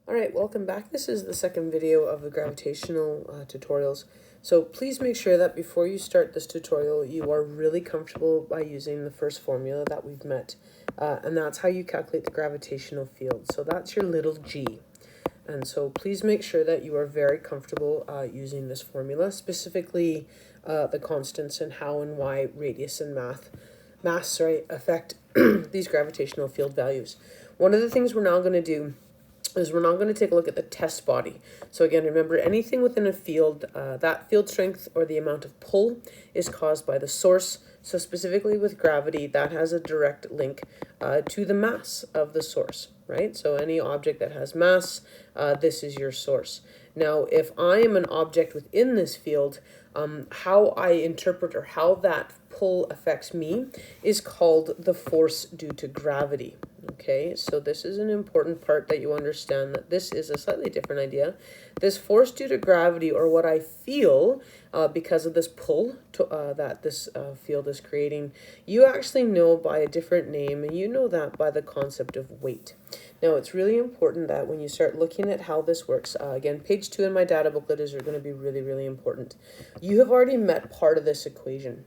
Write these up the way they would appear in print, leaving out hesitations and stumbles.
Alright, welcome back. This is the second video of the gravitational tutorials. So please make sure that before you start this tutorial, you are really comfortable by using the first formula that we've met. And that's how you calculate the gravitational field. So that's your little g. And so please make sure that you are very comfortable using this formula, specifically the constants and how and why radius and mass affect these gravitational field values. One of the things we're now going to do is we're now going to take a look at the test body. So again, remember, anything within a field, that field strength or the amount of pull is caused by the source. So specifically with gravity, that has a direct link to the mass of the source, right? So any object that has mass, this is your source. Now, if I am an object within this field, how I interpret or how that pull affects me is called the force due to gravity. Okay, so this is an important part that you understand, that this is a slightly different idea. This force due to gravity, or what I feel because of this pull that this field is creating, you actually know by a different name, and you know that by the concept of weight. Now, it's really important that when you start looking at how this works, again, page 2 in my data booklet is going to be really, really important. You have already met part of this equation.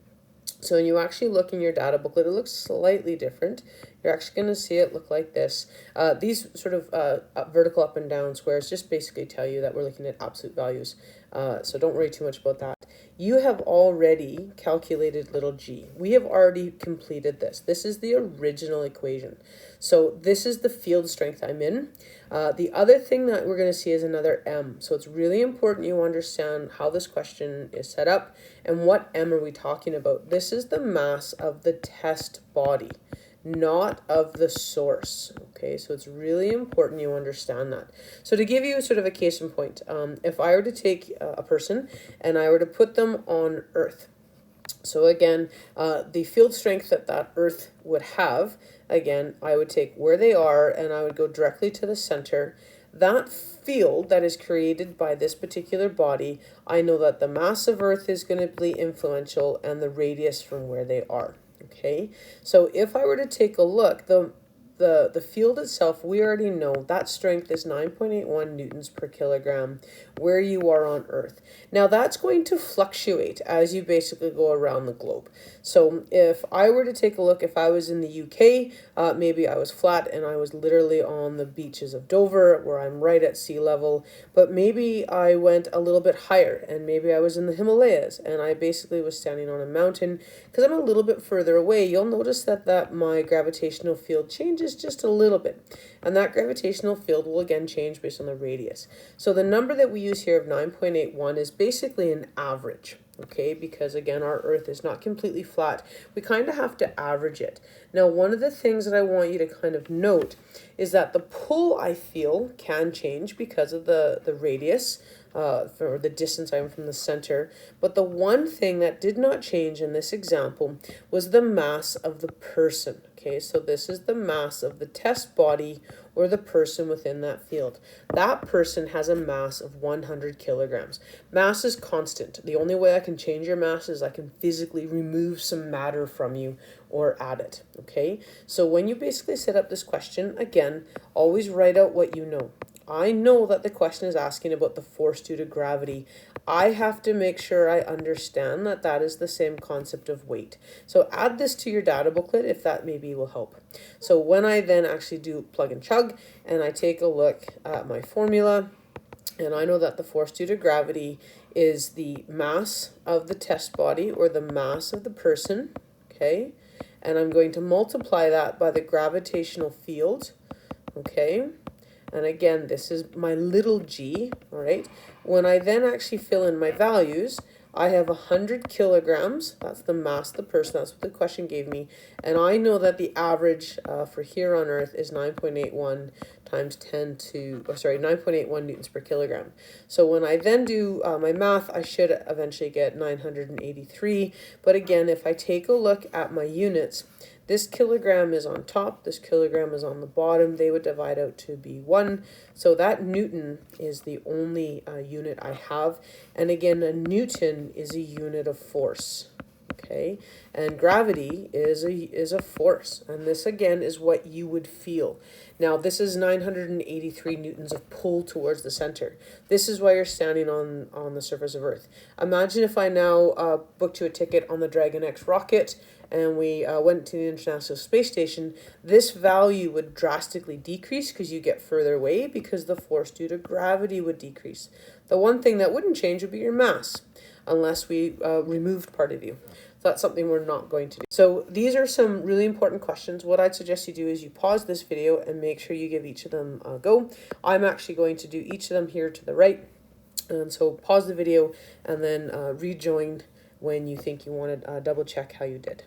So when you actually look in your data booklet, it looks slightly different. You're actually going to see it look like this. These sort of vertical up and down squares just basically tell you that we're looking at absolute values. So don't worry too much about that. You have already calculated little g. We have already completed this. This is the original equation. So this is the field strength I'm in. The other thing that we're going to see is another m. So it's really important you understand how this question is set up and what m are we talking about. This is the mass of the test body, not of the source. Okay, so it's really important you understand that. So to give you sort of a case in point, if I were to take a person and I were to put them on Earth, so again, the field strength that Earth would have, again, I would take where they are and I would go directly to the center. That field that is created by this particular body, I know that the mass of Earth is going to be influential and the radius from where they are. Okay, so if I were to take a look, the field itself, we already know that strength is 9.81 newtons per kilogram where you are on Earth. Now that's going to fluctuate as you basically go around the globe. So if I were to take a look, if I was in the UK, maybe I was flat and I was literally on the beaches of Dover where I'm right at sea level, but maybe I went a little bit higher and maybe I was in the Himalayas and I basically was standing on a mountain. Because I'm a little bit further away, you'll notice that my gravitational field changes just a little bit, and that gravitational field will again change based on the radius. So the number that we use here of 9.81 is basically an average, okay, because again our Earth is not completely flat. We kind of have to average it. Now, one of the things that I want you to kind of note is that the pull I feel can change because of the radius, for the distance I'm from the center. But the one thing that did not change in this example was the mass of the person. Okay, so this is the mass of the test body or the person within that field. That person has a mass of 100 kilograms. Mass is constant. The only way I can change your mass is I can physically remove some matter from you or add it. Okay, so when you basically set up this question, again, always write out what you know. I know that the question is asking about the force due to gravity. I have to make sure I understand that that is the same concept of weight. So add this to your data booklet if that maybe will help. So when I then actually do plug and chug and I take a look at my formula, and I know that the force due to gravity is the mass of the test body or the mass of the person, okay? And I'm going to multiply that by the gravitational field, okay? And again, this is my little g, all right? When I then actually fill in my values, I have 100 kilograms. That's the mass of the person. That's what the question gave me. And I know that the average for here on Earth is 9.81 times 9.81 newtons per kilogram. So when I then do my math, I should eventually get 983. But again, if I take a look at my units, this kilogram is on top, this kilogram is on the bottom. They would divide out to be 1. So that Newton is the only unit I have. And again, a Newton is a unit of force. Okay, and gravity is a force, and this again is what you would feel. Now this is 983 newtons of pull towards the center. This is why you're standing on the surface of Earth. Imagine if I now booked you a ticket on the Dragon X rocket and we went to the International Space Station. This value would drastically decrease because you get further away, because the force due to gravity would decrease. The one thing that wouldn't change would be your mass, unless we removed part of you. So that's something we're not going to do. So these are some really important questions. What I'd suggest you do is you pause this video and make sure you give each of them a go. I'm actually going to do each of them here to the right. And so pause the video and then rejoin when you think you want to double check how you did.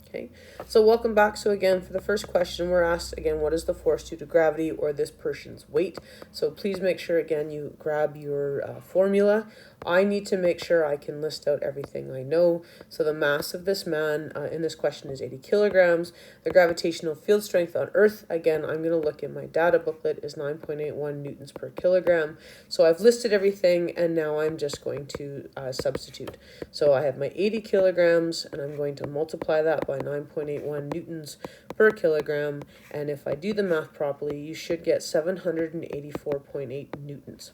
Okay, so welcome back. So again, for the first question, we're asked again, what is the force due to gravity or this person's weight? So please make sure again you grab your formula. I need to make sure I can list out everything I know. So the mass of this man in this question is 80 kilograms. The gravitational field strength on Earth, again, I'm going to look in my data booklet, is 9.81 newtons per kilogram. So I've listed everything, and now I'm just going to substitute. So I have my 80 kilograms, and I'm going to multiply that by 9.81 newtons per kilogram. And if I do the math properly, you should get 784.8 newtons.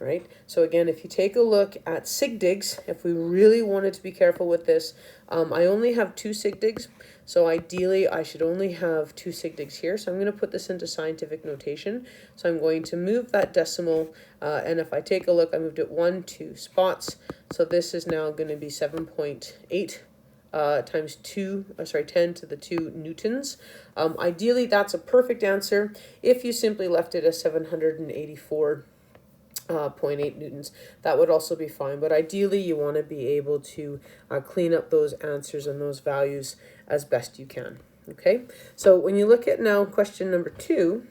Right? So again, if you take a look at sig digs, if we really wanted to be careful with this, I only have 2 sig digs. So ideally, I should only have 2 sig digs here. So I'm going to put this into scientific notation. So I'm going to move that decimal. And if I take a look, I moved it 2 spots. So this is now going to be 7.8 times 10 to the 2 newtons. Ideally, that's a perfect answer. If you simply left it as 784 0.8 newtons, that would also be fine, but ideally you want to be able to clean up those answers and those values as best you can. Okay, so when you look at now question number 2,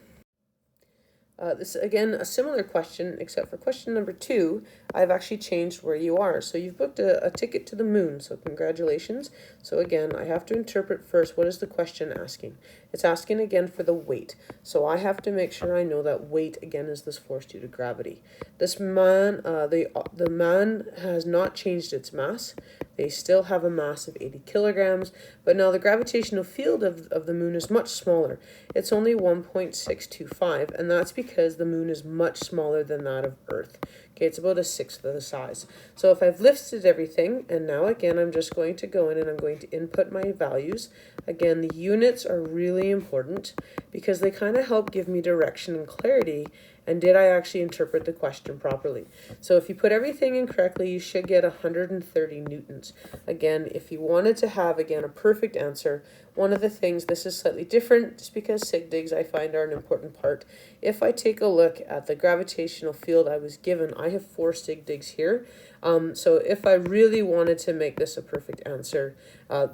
this is again a similar question, except for question number 2, I've actually changed where you are. So you've booked a ticket to the moon, so congratulations. So again, I have to interpret first, what is the question asking? It's asking again for the weight. So I have to make sure I know that weight again is this force due to gravity. This man, the man has not changed its mass. They still have a mass of 80 kilograms, but now the gravitational field of the moon is much smaller. It's only 1.625, and that's because the moon is much smaller than that of Earth. Okay, it's about 1/6 of the size. So if I've listed everything, and now again, I'm just going to go in and I'm going to input my values. Again, the units are really important because they kind of help give me direction and clarity. And did I actually interpret the question properly? So if you put everything in correctly, you should get 130 newtons. Again, if you wanted to have, again, a perfect answer, one of the things, this is slightly different just because sig digs I find are an important part. If I take a look at the gravitational field I was given, I have 4 sig digs here. So if I really wanted to make this a perfect answer,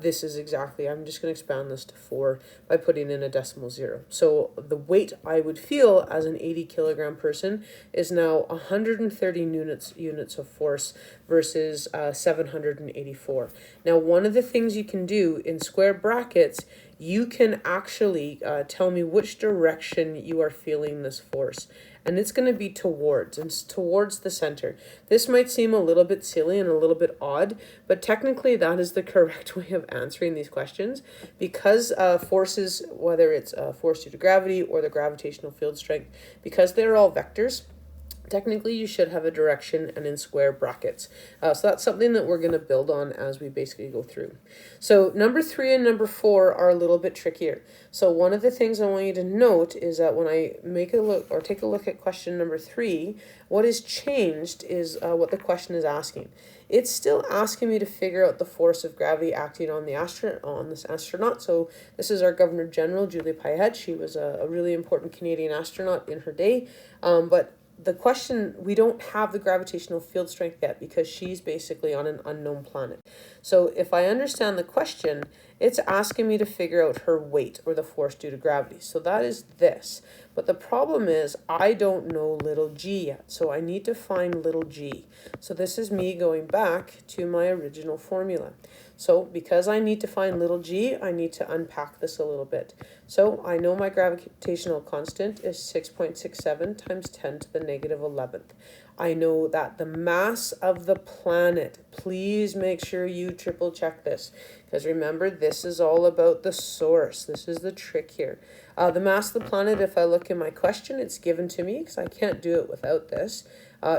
this is exactly, I'm just going to expand this to 4 by putting in a decimal 0. So the weight I would feel as an 80 kilogram person is now 130 units of force versus 784. Now, one of the things you can do in square brackets, you can actually tell me which direction you are feeling this force. And it's going to be towards the center. This might seem a little bit silly and a little bit odd, but technically that is the correct way of answering these questions, because forces, whether it's force due to gravity or the gravitational field strength, because they're all vectors, technically you should have a direction and in square brackets. So that's something that we're going to build on as we basically go through. So number 3 and number 4 are a little bit trickier. So one of the things I want you to note is that when I take a look at question number 3, what is changed is what the question is asking. It's still asking me to figure out the force of gravity acting on this astronaut. So this is our Governor General, Julie Payette. She was a really important Canadian astronaut in her day, but the question, we don't have the gravitational field strength yet because she's basically on an unknown planet. So if I understand the question, it's asking me to figure out her weight or the force due to gravity. So that is this. But the problem is I don't know little g yet. So I need to find little g. So this is me going back to my original formula. So because I need to find little g, I need to unpack this a little bit. So I know my gravitational constant is 6.67 times 10 to the negative 11th. I know that the mass of the planet, please make sure you triple check this, because remember, this is all about the source. This is the trick here. The mass of the planet, if I look in my question, it's given to me because I can't do it without this,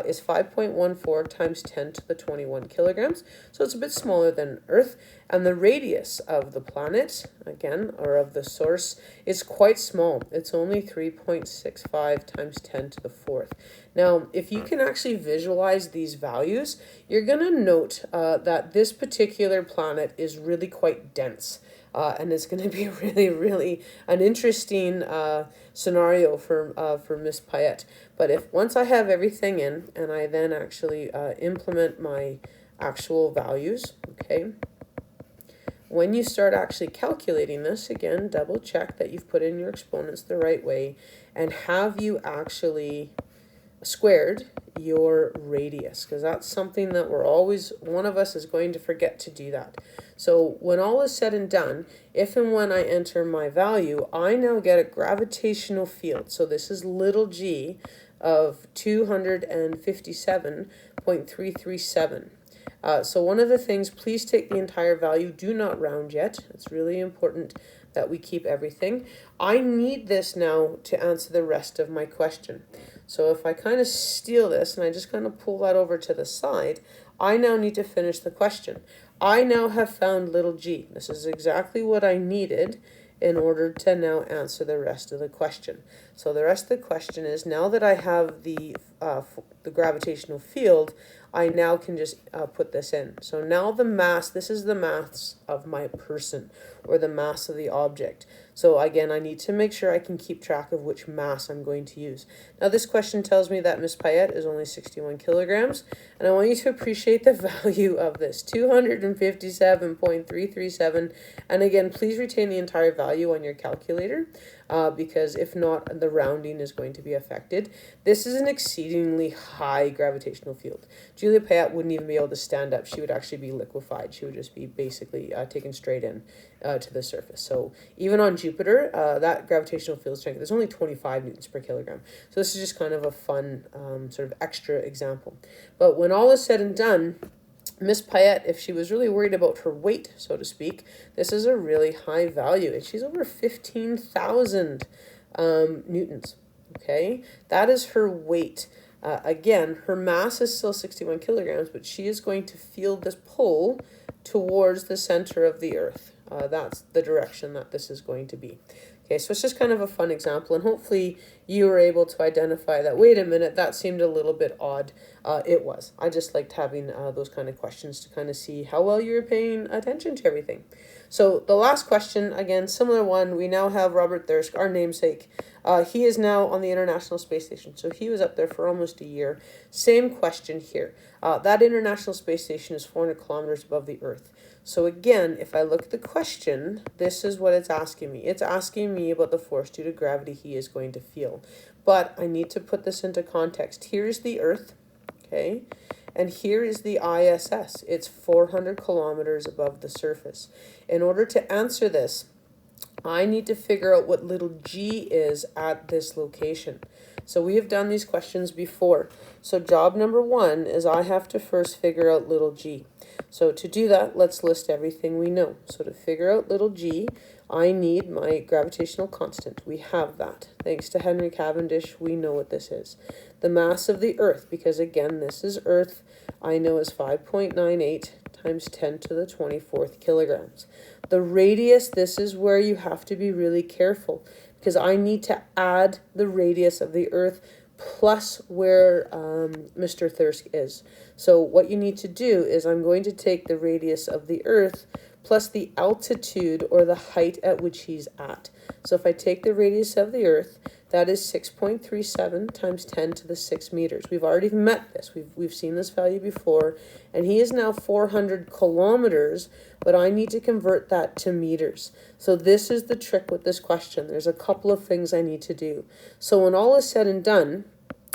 is 5.14 times 10 to the 21 kilograms. So it's a bit smaller than Earth. And the radius of the planet, again, or of the source, is quite small. It's only 3.65 times 10 to the fourth. Now, if you can actually visualize these values, you're going to note that this particular planet is really quite dense. And it's going to be really an interesting scenario for Miss Payette. But once I have everything in, and I then actually implement my actual values, okay, when you start actually calculating this, again, double check that you've put in your exponents the right way, and have you actually squared your radius, because that's something that one of us is going to forget to do that. So when all is said and done, if and when I enter my value, I now get a gravitational field. So this is little g of 257.337. So one of the things, please take the entire value. Do not round yet. It's really important that we keep everything. I need this now to answer the rest of my question. So if I kind of steal this and I just kind of pull that over to the side, I now need to finish the question. I now have found little g. This is exactly what I needed in order to now answer the rest of the question. So the rest of the question is, now that I have the gravitational field, I now can just put this in. So now the mass, this is the mass of my person, or the mass of the object. So again, I need to make sure I can keep track of which mass I'm going to use. Now this question tells me that Miss Payette is only 61 kilograms, and I want you to appreciate the value of this, 257.337, and again, please retain the entire value on your calculator, because if not, the rounding is going to be affected. This is an exceedingly high gravitational field. Julia Payette wouldn't even be able to stand up. She would actually be liquefied. She would just be basically taken straight in to the surface. So even on Jupiter, that gravitational field strength is only 25 newtons per kilogram. So this is just kind of a fun sort of extra example. But when all is said and done, Miss Payette, if she was really worried about her weight, so to speak, this is a really high value. And she's over 15,000 newtons. Okay, that is her weight. Again, her mass is still 61 kilograms, but she is going to feel this pull towards the center of the Earth. That's the direction that this is going to be. Okay, so it's just kind of a fun example, and hopefully you were able to identify that, wait a minute, that seemed a little bit odd. It was. I just liked having those kind of questions to kind of see how well you're paying attention to everything. So the last question, again, similar one, we now have Robert Thirsk, our namesake. He is now on the International Space Station, so he was up there for almost a year. Same question here. That International Space Station is 400 kilometers above the Earth. So again, if I look at the question, this is what it's asking me. It's asking me about the force due to gravity he is going to feel. But I need to put this into context. Here's the Earth, okay? And here is the ISS. It's 400 kilometers above the surface. In order to answer this, I need to figure out what little g is at this location. So we have done these questions before. So job number one is I have to first figure out little g. So to do that, let's list everything we know. So to figure out little g, I need my gravitational constant. We have that. Thanks to Henry Cavendish, we know what this is. The mass of the Earth, because again, this is Earth, I know is 5.98 times 10 to the 24th kilograms. The radius, this is where you have to be really careful, because I need to add the radius of the Earth plus where Mr. Thirsk is. So what you need to do is I'm going to take the radius of the Earth plus the altitude or the height at which he's at. So if I take the radius of the Earth, that is 6.37 times 10 to the 6 meters. We've already met this. We've seen this value before, and he is now 400 kilometers, but I need to convert that to meters. So this is the trick with this question. There's a couple of things I need to do. So when all is said and done,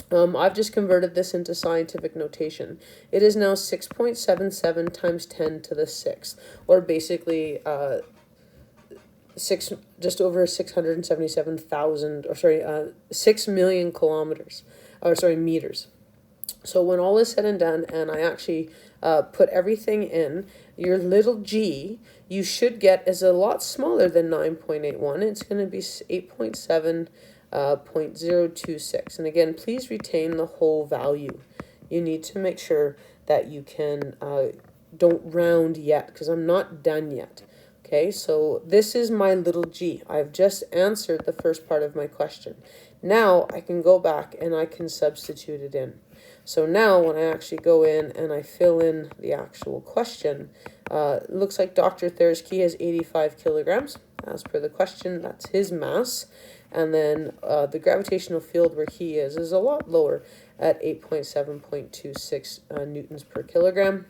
I've just converted this into scientific notation. It is now 6.77 times 10 to the 6th, or basically just over 677,000, or sorry, 6 million kilometers, or sorry, meters. So when all is said and done, and I actually put everything in, your little g you should get is a lot smaller than 9.81. It's going to be 8.7.026. And again, please retain the whole value. You need to make sure that you can don't round yet, because I'm not done yet. Okay, so this is my little g. I've just answered the first part of my question. Now I can go back and I can substitute it in. So now when I actually go in and I fill in the actual question, it looks like Dr. Thersky has 85 kilograms. As per the question, that's his mass. And then the gravitational field where he is a lot lower at 8.7.26 newtons per kilogram.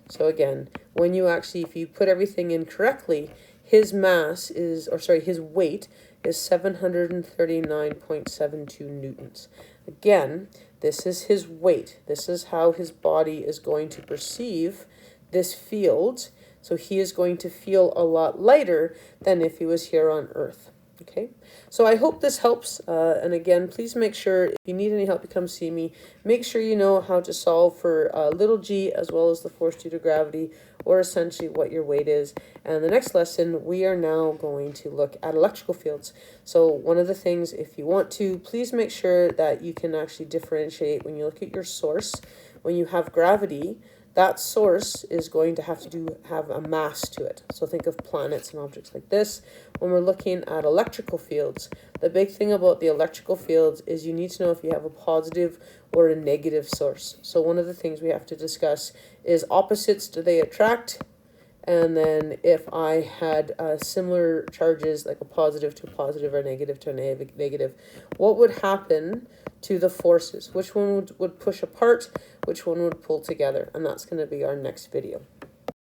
So again, when you actually, if you put everything in correctly, his mass is, or sorry, his weight is 739.72 newtons. Again, this is his weight. This is how his body is going to perceive this field. So he is going to feel a lot lighter than if he was here on Earth. Okay, so I hope this helps. And again, please make sure if you need any help, you come see me. Make sure you know how to solve for little g as well as the force due to gravity, or essentially what your weight is. And the next lesson, we are now going to look at electrical fields. So one of the things, if you want to, please make sure that you can actually differentiate when you look at your source. When you have gravity, that source is going to have a mass to it. So think of planets and objects like this. When we're looking at electrical fields, the big thing about the electrical fields is you need to know if you have a positive or a negative source. So one of the things we have to discuss is opposites, do they attract? And then if I had similar charges, like a positive to a positive or negative to a negative, what would happen to the forces? Which one would push apart? Which one would pull together? And that's going to be our next video.